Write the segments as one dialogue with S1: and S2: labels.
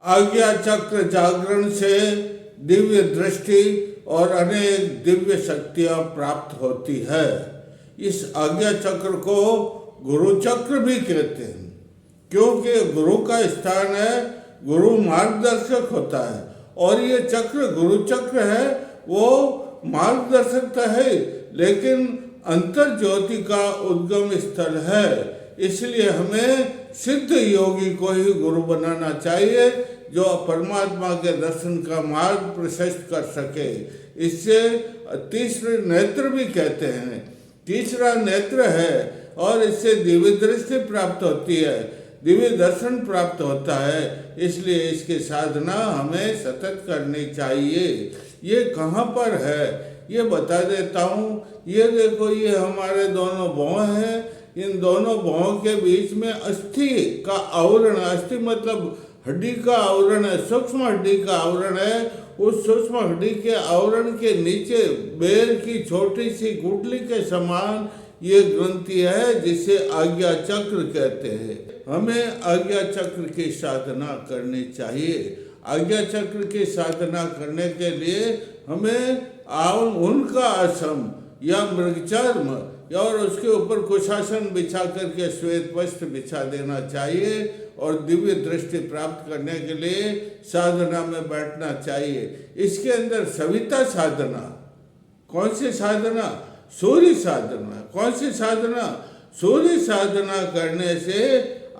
S1: आज्ञा चक्र जागरण से दिव्य दृष्टि और अनेक दिव्य शक्तियां प्राप्त होती है। इस आज्ञा चक्र को गुरु चक्र भी कहते हैं, क्योंकि गुरु का स्थान है, गुरु मार्गदर्शक होता है। और ये चक्र गुरु चक्र है, वो मार्गदर्शक तो है, लेकिन अंतर ज्योति का उद्गम स्थल है। इसलिए हमें सिद्ध योगी को ही गुरु बनाना चाहिए, जो परमात्मा के दर्शन का मार्ग प्रशस्त कर सके। इससे तीसरे नेत्र भी कहते हैं, तीसरा नेत्र है, और इससे दिव्य दृष्टि प्राप्त होती है, दिव्य दर्शन प्राप्त होता है। इसलिए इसकी साधना हमें सतत करनी चाहिए। ये कहाँ पर है ये बता देता हूँ। ये देखो, ये हमारे दोनों भौं हैं। इन दोनों भौं के बीच में अस्थि का आवरण, अस्थि मतलब हड्डी का आवरण है, सूक्ष्म हड्डी का आवरण है। उस सूक्ष्म हड्डी के आवरण के नीचे बेल की छोटी सी गुठली के समान ये ग्रंथि है, जिसे आज्ञा चक्र कहते हैं। हमें आज्ञा चक्र की साधना करनी चाहिए। आज्ञा चक्र की साधना करने के लिए हमें उनका आसन या मृगचर्म और उसके ऊपर कुशासन बिछा करके श्वेत वस्त्र बिछा देना चाहिए, और दिव्य दृष्टि प्राप्त करने के लिए साधना में बैठना चाहिए। इसके अंदर सविता साधना, कौन सी साधना? सूर्य साधना। कौन सी साधना? सूर्य साधना करने से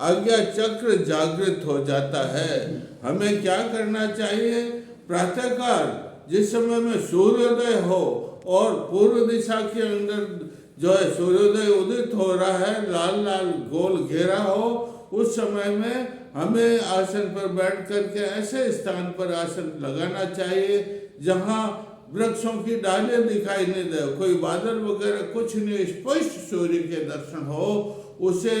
S1: आज्ञा चक्र जागृत हो जाता है। हमें क्या करना चाहिए? प्रातःकाल जिस समय में सूर्योदय हो और पूर्व दिशा के अंदर जो है सूर्योदय उदित हो रहा है, लाल लाल गोल घेरा हो, उस समय में हमें आसन पर बैठ करके ऐसे स्थान पर आसन लगाना चाहिए जहाँ वृक्षों की डालें दिखाई नहीं दे, कोई बादल वगैरह कुछ नहीं, स्पष्ट सूर्य के दर्शन हो। उसे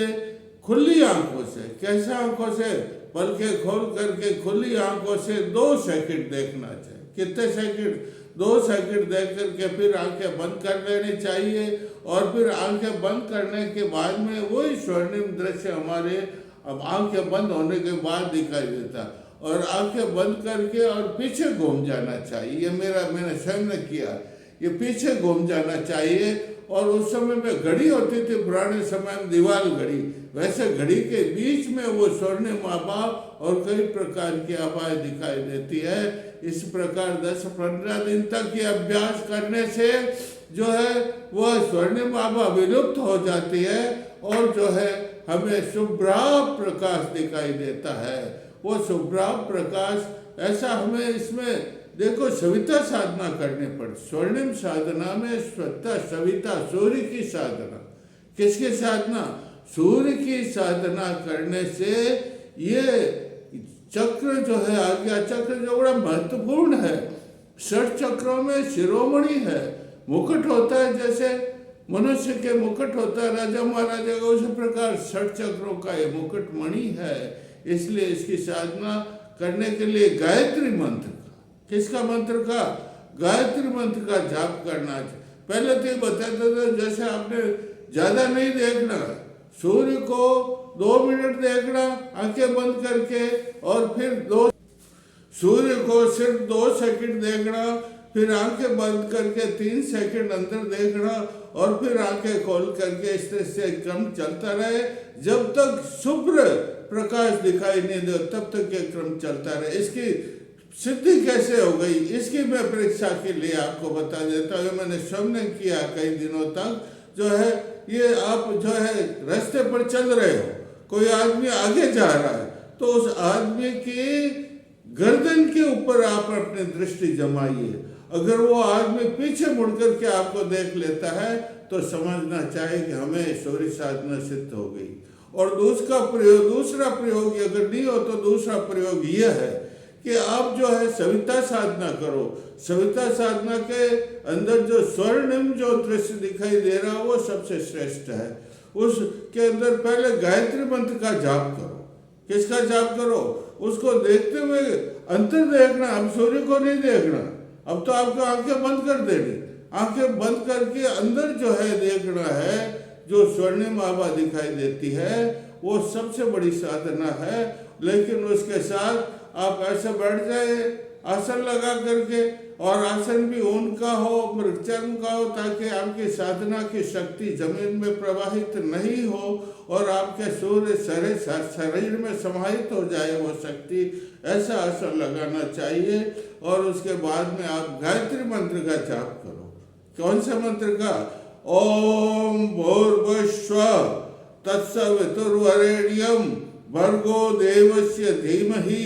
S1: खुली आंखों से, कैसे आंखों से? पलकें खोल करके खुली आंखों से 2 सेकंड देखना चाहिए। कितने सेकंड? 2 सेकंड देख करके फिर आंखें बंद कर लेनी चाहिए, और फिर आंखें बंद करने के बाद में वही स्वर्णिम दृश्य हमारे अब आंखें बंद होने के बाद दिखाई देता, और आंखें बंद करके और पीछे घूम जाना चाहिए। ये मैंने स्वयं ने किया, ये पीछे घूम जाना चाहिए। और उस समय में घड़ी होती थी, पुराने समय में दीवार घड़ी, वैसे घड़ी के बीच में वो स्वर्णिम आभा और कई प्रकार की आभाएं दिखाई देती है। इस प्रकार 10-15 दिन तक ये अभ्यास करने से जो है वह स्वर्णिम आभा विलुप्त हो जाती है, और जो है हमें शुभ्राभ प्रकाश दिखाई देता है। वो शुभ्राभ प्रकाश ऐसा हमें इसमें देखो सविता साधना करने पर, स्वर्णिम साधना में स्वतः सविता, सूर्य की साधना। किसकी साधना? सूर्य की साधना करने से ये चक्र जो है, आज्ञा चक्र जो बड़ा महत्वपूर्ण है, 6 चक्रों में शिरोमणि है। मुकुट होता है, जैसे मनुष्य के मुकुट होता है राजा महाराजा का, उसी प्रकार 6 चक्रों का ये मुकुट मणि है। इसलिए इसकी साधना करने के लिए गायत्री मंत्र का, किसका मंत्र का? गायत्री मंत्र का जाप करना चाहिए। पहले तो ये बताते थे, जैसे आपने ज्यादा नहीं देखना, सूर्य को 2 मिनट देखना आंखें बंद करके, और फिर सूर्य को सिर्फ 2 सेकंड देखना, फिर आंखें बंद करके 3 सेकंड अंदर देखना, और फिर आंखें खोल करके इस तरह से क्रम चलता रहे जब तक शुभ्र प्रकाश दिखाई नहीं दे, तब तक ये क्रम चलता रहे। इसकी सिद्धि कैसे हो गई, इसकी मैं परीक्षा के लिए आपको बता देता हूँ। मैंने स्वयं किया कई दिनों तक। जो है ये आप जो है रास्ते पर चल रहे हो, कोई आदमी आगे जा रहा है, तो उस आदमी की गर्दन के ऊपर आप अपनी दृष्टि जमाइए। अगर वो आदमी पीछे मुड़ करके आपको देख लेता है तो समझना चाहिए कि हमें सूर्य साधना सिद्ध हो गई। और दूसरा प्रयोग अगर नहीं हो तो दूसरा प्रयोग यह है कि आप जो है सविता साधना करो। सविता साधना के अंदर जो स्वर्णिम जो दृश्य दिखाई दे रहा है वो सबसे श्रेष्ठ है। उसके अंदर पहले गायत्री मंत्र का जाप करो। किसका जाप करो? उसको देखते हुए अंतर देखना, अब सूर्य को नहीं देखना। अब तो आपको आंखें बंद कर देनी, आंखें बंद करके अंदर जो है देखना है, जो स्वर्णिम आभा दिखाई देती है, वो सबसे बड़ी साधना है। लेकिन उसके साथ आप ऐसे बैठ जाए आसन लगा करके, और आसन भी ऊन का हो, मृगचर्म का हो, ताकि आपकी साधना की शक्ति जमीन में प्रवाहित नहीं हो और आपके सूर्य शरीर में समाहित हो जाए वो शक्ति। ऐसा आसन लगाना चाहिए। और उसके बाद में आप गायत्री मंत्र का जाप करो। कौन से मंत्र का? ओम भूर्भुवस्सुः तत्सवितुर्वरेण्यं भर्गो देवस्य धीमहि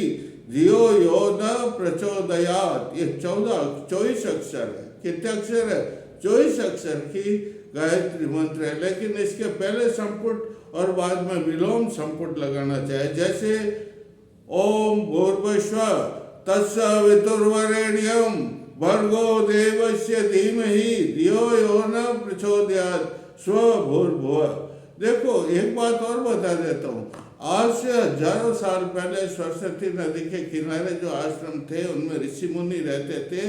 S1: धियो यो न प्रचोदयात। ये 24 अक्षर है। कितने अक्षर है? 24 अक्षर की गायत्री मंत्र है। लेकिन इसके पहले संपुट और बाद में विलोम संपुट लगाना चाहिए। जैसे ओम भूर्भुवस्सुः तत्सवितुर्वरेण्यं भर्गो देवस्य धीमहि धियो यो न प्रचोदयात स्वभूर्भुवः। देखो एक बात और बता देता हूँ। आज से हजारों साल पहले सरस्वती नदी के किनारे जो आश्रम थे उनमें ऋषि मुनि रहते थे,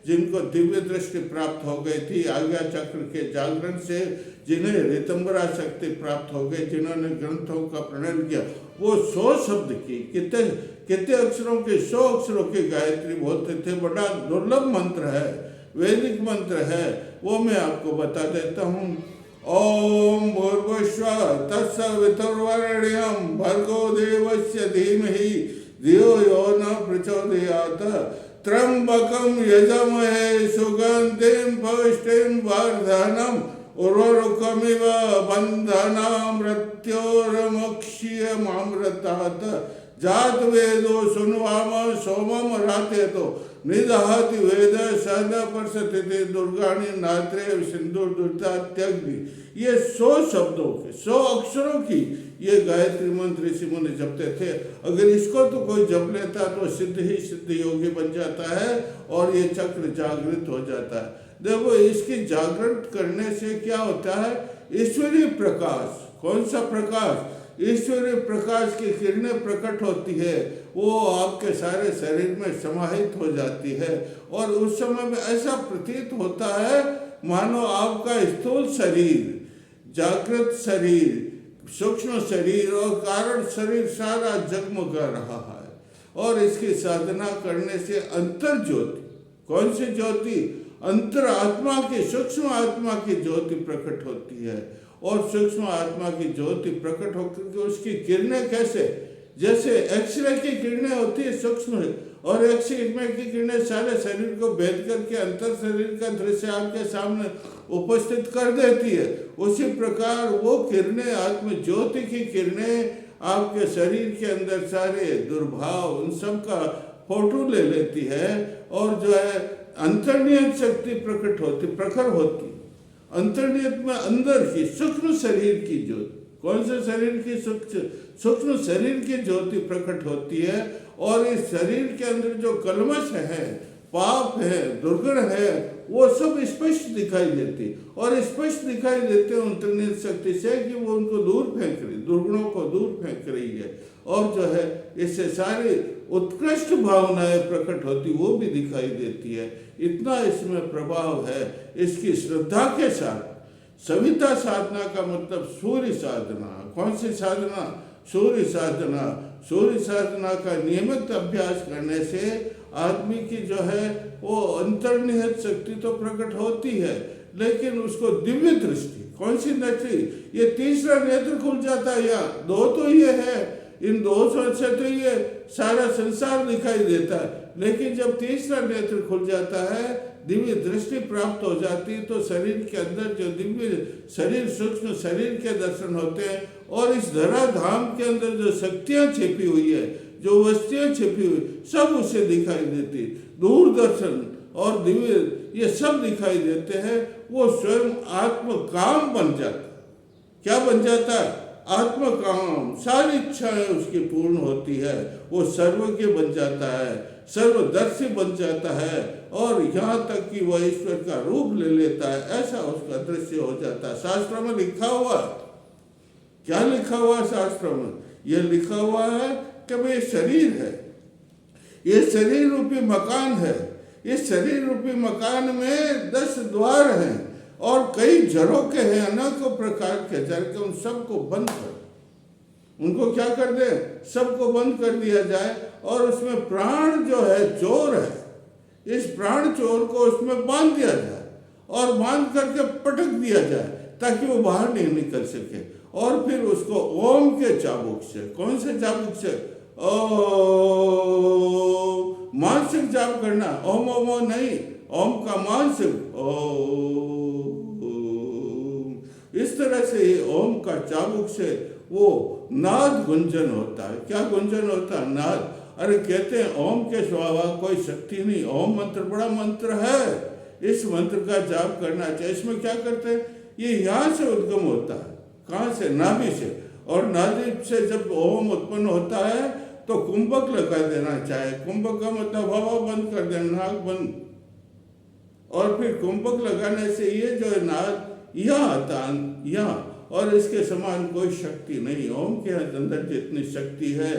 S1: जिनको दिव्य दृष्टि प्राप्त हो गई थी आज्ञा चक्र के जागरण से, जिन्हें ऋतंबरा शक्ति प्राप्त हो गई, जिन्होंने ग्रंथों का प्रणयन किया। वो 100 शब्द की कितने अक्षरों के 100 अक्षरों की गायत्री बोलते थे। बड़ा दुर्लभ मंत्र है, वैदिक मंत्र है, वो मैं आपको बता देता हूँ। ओम भूर्भुवस्सुः तत्सवितुर्वरेण्यं भर्गो देवस्य धीमहि धियो यो न प्रचोदयात् त्र्यंबकं यजामहे सुगंधिं पुष्टिं वर्धनम् उर्वारुकमिव बन्धनान् मृत्योर्मुक्ष्यमामृतात् जात वेदो सुनवाम सोमम रातेतो निदहति वेद सद परसते दुर्गाणी नात्रे सिंधु दुर्ता त्यग्नि। ये 100 शब्दों के 100 अक्षरों की ये गायत्री मंत्र ऋषि मुनि जपते थे। अगर इसको तो कोई जप लेता तो सिद्ध ही सिद्ध योगी बन जाता है और ये चक्र जागृत हो जाता है। देखो इसकी जागरण करने से क्या होता है? ईश्वरीय प्रकाश। कौन सा प्रकाश? ईश्वरीय प्रकाश की किरणें प्रकट होती है, वो आपके सारे शरीर में समाहित हो जाती है। और उस समय में ऐसा प्रतीत होता है मानो आपका स्थूल शरीर, जागृत शरीर, सूक्ष्म शरीर और कारण शरीर सारा जगमगा रहा है। और इसकी साधना करने से अंतर ज्योति, कौन सी ज्योति? अंतर आत्मा की, सूक्ष्म आत्मा की ज्योति प्रकट होती है। और सूक्ष्म आत्मा की ज्योति प्रकट होकर के उसकी किरणें कैसे, जैसे एक्सरे की किरणें होती है सूक्ष्म, और एक्सरे की किरणें सारे शरीर को भेद करके अंतर शरीर का दृश्य आपके सामने उपस्थित कर देती है। उसी प्रकार वो किरणें, आत्म ज्योति की किरणें आपके शरीर के अंदर सारे दुर्भाव उन सब का फोटो ले लेती है। और जो है अंतर्निहित शक्ति प्रकट होती, प्रखर होती। अंतर्निहित में अंदर की सूक्ष्म शरीर की ज्योति, कौन से शरीर की? सूक्ष्म शरीर की ज्योति प्रकट होती है। और इस शरीर के अंदर जो कलमश है, पाप है, दुर्गुण है, वो सब स्पष्ट दिखाई देती। और स्पष्ट दिखाई देते हैं अंतर्निहित शक्ति से कि वो उनको दूर फेंक रही, दुर्गुणों को दूर फेंक रही है। और जो है इससे सारी उत्कृष्ट भावनाएं प्रकट होती, वो भी दिखाई देती है। इतना इसमें प्रभाव है। इसकी श्रद्धा के साथ सविता साधना का मतलब सूर्य साधना। कौन सी साधना? सूर्य साधना। सूर्य साधना का नियमित अभ्यास करने से आदमी की जो है वो अंतर्निहित शक्ति तो प्रकट होती है, लेकिन उसको दिव्य दृष्टि, कौन सी दृष्टि? ये तीसरा नेत्र खुल जाता है। या 2 तो ये है, इन 2 से तो ये सारा संसार दिखाई देता है। लेकिन जब तीसरा नेत्र खुल जाता है, दिव्य दृष्टि प्राप्त हो जाती है, तो शरीर के अंदर जो दिव्य शरीर, सूक्ष्म शरीर के दर्शन होते हैं। और इस धरा धाम के अंदर जो शक्तियां छिपी हुई है, जो वस्तुएं छिपी हुई, सब उसे दिखाई देती। दूरदर्शन और दिव्य ये सब दिखाई देते हैं। वो स्वयं आत्म काम बन जाता। क्या बन जाता है? आत्म काम। सारी इच्छाएं उसकी पूर्ण होती है। वो सर्वज्ञ बन जाता है, सर्वदर्शी बन जाता है, और यहाँ तक कि वह ईश्वर का रूप ले लेता है। ऐसा उसका दृश्य हो जाता है। शास्त्रों में लिखा हुआ, क्या लिखा हुआ शास्त्रों में? यह लिखा हुआ है कि भाई शरीर है, ये शरीर रूपी मकान है। इस शरीर रूपी मकान में 10 द्वार हैं और कई झरोखे हैं, अनेकों प्रकार के झरोखे। उन सबको बंद कर, उनको क्या कर दे? सबको बंद कर दिया जाए और उसमें प्राण जो है चोर है, इस प्राण चोर को उसमें बांध दिया जाए और बांध करके पटक दिया जाए ताकि वो बाहर नहीं निकल सके। और फिर उसको ओम के चाबुक से, कौन से चाबुक से? मानसिक जाप करना, ओम ओम ओम नहीं, ओम का मानसिक ओम। इस तरह से ओम का चाबुक से वो नाद गुंजन होता है। क्या गुंजन होता है? नाद। अरे कहते हैं ओम के सिवा कोई शक्ति नहीं। ओम मंत्र बड़ा मंत्र है, इस मंत्र का जाप करना चाहिए। इसमें क्या करते हैं? ये यहाँ से उद्गम होता है। कहाँ से? नाभि से। और नाभि से जब ओम उत्पन्न होता है तो कुंभक लगा देना चाहिए। कुंभक का मतलब हवा बंद कर देना, नाक बंद, और फिर कुंभक लगाने से ये जो है नाद यहाँ आता है, यहाँ, और इसके समान कोई शक्ति नहीं। ओम के अंदर जितनी शक्ति है,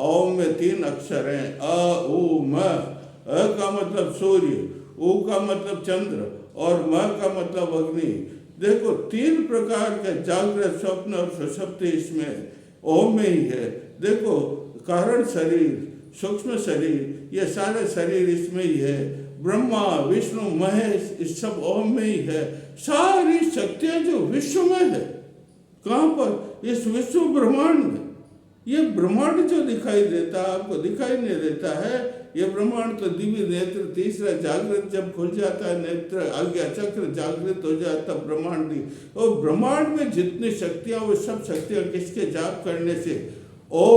S1: ओम में 3 अक्षर हैं, अ उ म। अ का मतलब सूर्य, उ का मतलब चंद्र, और म का मतलब अग्नि। देखो 3 प्रकार के जागृत, स्वप्न और सुषुप्ति इसमें ओम में ही है। देखो कारण शरीर, सूक्ष्म शरीर, ये सारे शरीर इसमें ही है। ब्रह्मा विष्णु महेश, इस सब ओम में ही है। सारी शक्तियां जो विश्व में है, कहाँ पर? इस विश्व ब्रह्मांड में। ये ब्रह्मांड जो दिखाई देता है आपको, दिखाई नहीं देता है। ये ब्रह्मांड तो दिव्य नेत्र, तीसरा जागृत जब खुल जाता है नेत्र, आज्ञा चक्र जागृत हो जाता है ब्रह्मांड की। और ब्रह्मांड में जितनी शक्तियां, वो सब शक्तियां किसके जाप करने से? ओम,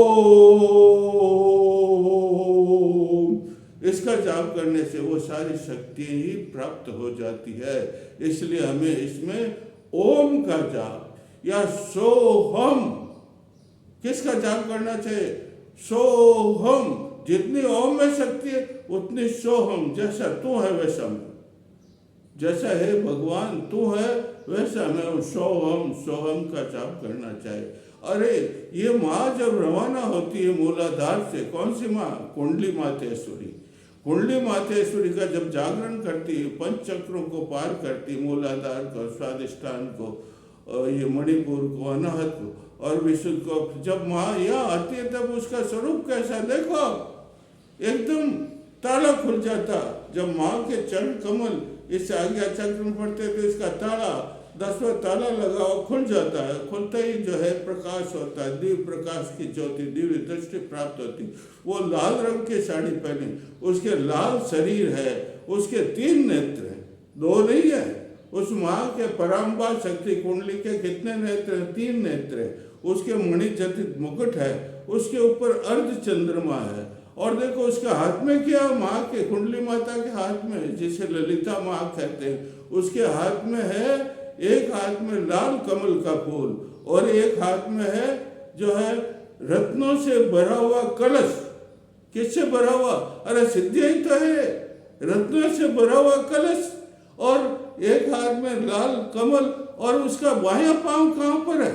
S1: इसका जाप करने से वो सारी शक्तियां ही प्राप्त हो जाती है। इसलिए हमें इसमें ओम का जाप या सोहम, किसका जाप करना चाहिए? सोहम। जितनी ओम में शक्ति है उतनी सोहम। जैसा तू है वैसा मैं, जैसा है भगवान तू है वैसा मैं। सोहम, सोहम का जाप करना चाहिए। अरे ये माँ जब रवाना होती है मूलाधार से, कौन सी माँ? कुंडली मातेश्वरी। कुंडली मातेश्वरी का जब जागरण करती है, 5 चक्रों को पार करती, मूलाधार को, स्वादिष्ठान को, ये मणिपुर को, अनाहत को और विशुद्ध को। जब माँ यहाँ आती है तब उसका स्वरूप कैसा? देखो एकदम ताला खुल जाता। जब माँ के चरण कमल इस आज्ञा चक्र में पड़ते तो इसका ताला, 10वां ताला लगाओ, खुल जाता है। खुलते ही जो है प्रकाश होता है, दिव्य प्रकाश की ज्योति, दिव्य दृष्टि प्राप्त होती। वो लाल रंग की साड़ी पहने, उसके लाल शरीर है, उसके 3 नेत्र हैं, 2 नहीं है। उस माँ के पराम्बा शक्ति कुंडली के कितने नेत्र हैं? 3 नेत्र है। उसके मणिजटित मुकुट है, उसके ऊपर अर्ध चंद्रमा है। और देखो उसके हाथ में क्या? माँ के, कुंडली माता के हाथ में, जिसे ललिता माँ कहते हैं, उसके हाथ में है, एक हाथ में लाल कमल का फूल और एक हाथ में है जो है रत्नों से भरा हुआ कलश। किससे भरा हुआ? अरे सिद्धियां ही तो है, रत्नों से भरा हुआ कलश, और एक हाथ में लाल कमल। और उसका बायां पांव कहाँ पर है?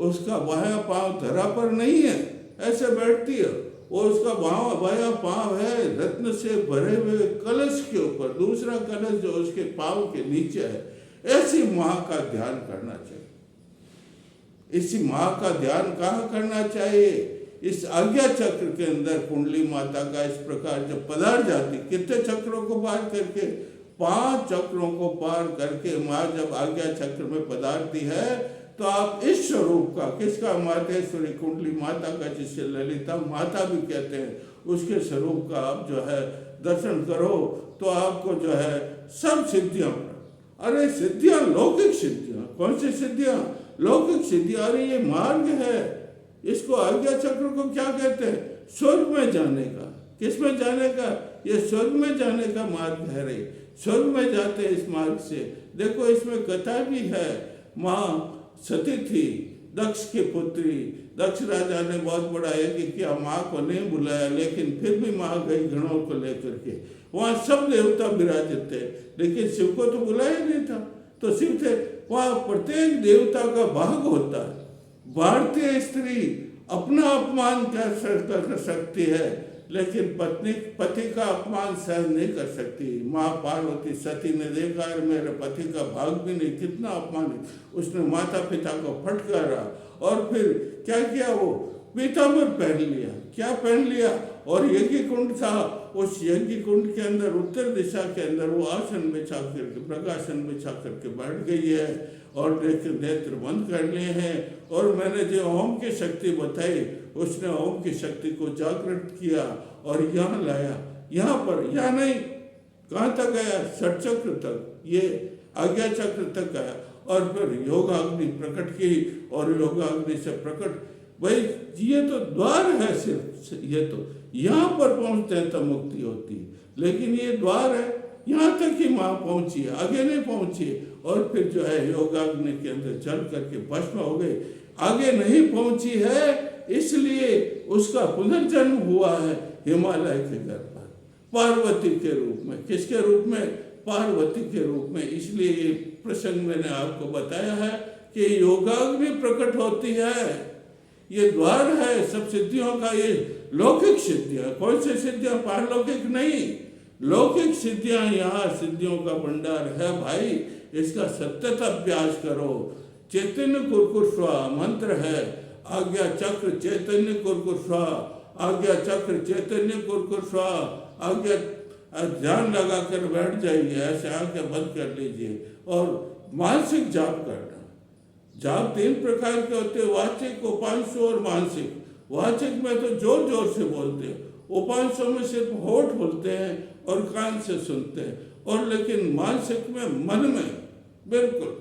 S1: उसका बायां पांव धरा पर नहीं है, ऐसे बैठती है वो। उसका बायां पांव है रत्न से भरे हुए कलश के ऊपर, दूसरा कलश जो उसके पांव के नीचे है। ऐसी माँ का ध्यान करना चाहिए। इसी माँ का ध्यान कहाँ करना चाहिए? इस आज्ञा चक्र के अंदर कुंडली माता का इस प्रकार जब पधार जाती, कितने चक्रों को पार करके? 5 चक्रों को पार करके माँ जब आज्ञा चक्र में पधारती है तो आप इस स्वरूप का, किसका? मातेश्वरी कुंडली माता का, जिसे ललिता माता भी कहते हैं, उसके स्वरूप का आप जो है दर्शन करो तो आपको जो है सब सिद्धियां। अरे सिद्धियां, लौकिक सिद्धियां। कौन सी सिद्धियां? लौकिक सिद्धियां। अरे ये मार्ग है, इसको आज्ञा चक्र को क्या कहते हैं? स्वर्ग में जाने का। किस में जाने का? ये स्वर्ग में जाने का मार्ग है रे। स्वर्ग में जाते इस मार्ग से। देखो इसमें कथा भी है। माँ सती थी, दक्ष की पुत्री। दक्ष राजा ने बहुत बड़ा यज्ञ किया, माँ को नहीं बुलाया, लेकिन फिर भी माँ गई गणों को लेकर के। वहाँ सब देवता विराजित थे, लेकिन शिव को तो बुलाया नहीं था। तो शिव थे वहाँ। प्रत्येक देवता का भाग होता है। भारतीय स्त्री अपना अपमान कर सकती है, लेकिन पति का अपमान सहन नहीं कर सकती। माँ पार्वती सती ने देखा मेरे पति का भाग भी नहीं, कितना अपमानित। उसने माता पिता को फटकारा और फिर क्या किया? वो पीताम्बर पहन लिया। क्या पहन लिया? और यज्ञ कुंड था, उस यज्ञ कुंड के अंदर उत्तर दिशा के अंदर वो आसन बिछा करके, प्रकाशन बिछा करके बैठ गई है और नेत्र बंद कर लिए हैं। और मैंने जो ओम की शक्ति बताई, उसने ओम की शक्ति को जागृत किया और यहाँ लाया। यहाँ पर, यहाँ नहीं, कहाँ तक गया? षट चक्र तक, ये आज्ञा चक्र तक गया और फिर योगाग्नि प्रकट की और योगाग्नि से प्रकट, भाई ये तो द्वार है सिर्फ, ये तो यहाँ पर पहुँचते हैं तब मुक्ति होती है, लेकिन ये द्वार है, यहाँ तक ही माँ पहुँची है, आगे नहीं पहुँची। और फिर जो है योगाग्नि के अंदर जल करके भस्म हो गए, आगे नहीं पहुँची है, इसलिए उसका पुनर्जन्म हुआ है हिमालय के गर्भ पर, पार्वती के रूप में। किसके रूप में? पार्वती के रूप में। इसलिए ये प्रसंग मैंने आपको बताया है कि योगाग्नि प्रकट होती है, ये द्वार है सब सिद्धियों का। ये लौकिक सिद्धियां, कौन सी सिद्धियां? पारलौकिक नहीं, लौकिक सिद्धियां, यहाँ सिद्धियों का भंडार है भाई। इसका सतत अभ्यास करो। चैतन्य कुरकुर स्वा मंत्र है, आज्ञा चक्र चैतन्य कुरकुर स्वा, आज्ञा चक्र चैतन्य कुरकुर स्वा, आज्ञा। ध्यान लगा कर बैठ जाइए, ऐसे आंखें बंद कर लीजिए और मानसिक जाप करना। जाप 3 प्रकार के होते हैं, वाचिक, उपांशु और मानसिक। वाचिक में तो जोर जोर से बोलते हैं, उपांशु में सिर्फ होठ बोलते हैं और कान से सुनते हैं, और लेकिन मानसिक में मन में बिल्कुल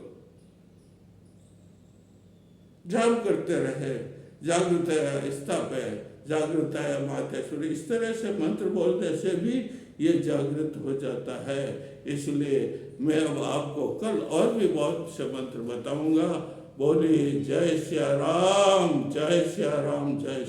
S1: जाप करते रहे। जागृतया स्थापय, जागृतया मातेश्वरी, इस तरह से मंत्र बोलने से भी ये जागृत हो जाता है। इसलिए मैं अब आपको कल और भी बहुत से मंत्र बताऊंगा। बोलिए जय श्री राम, जय श्री राम, जय श्री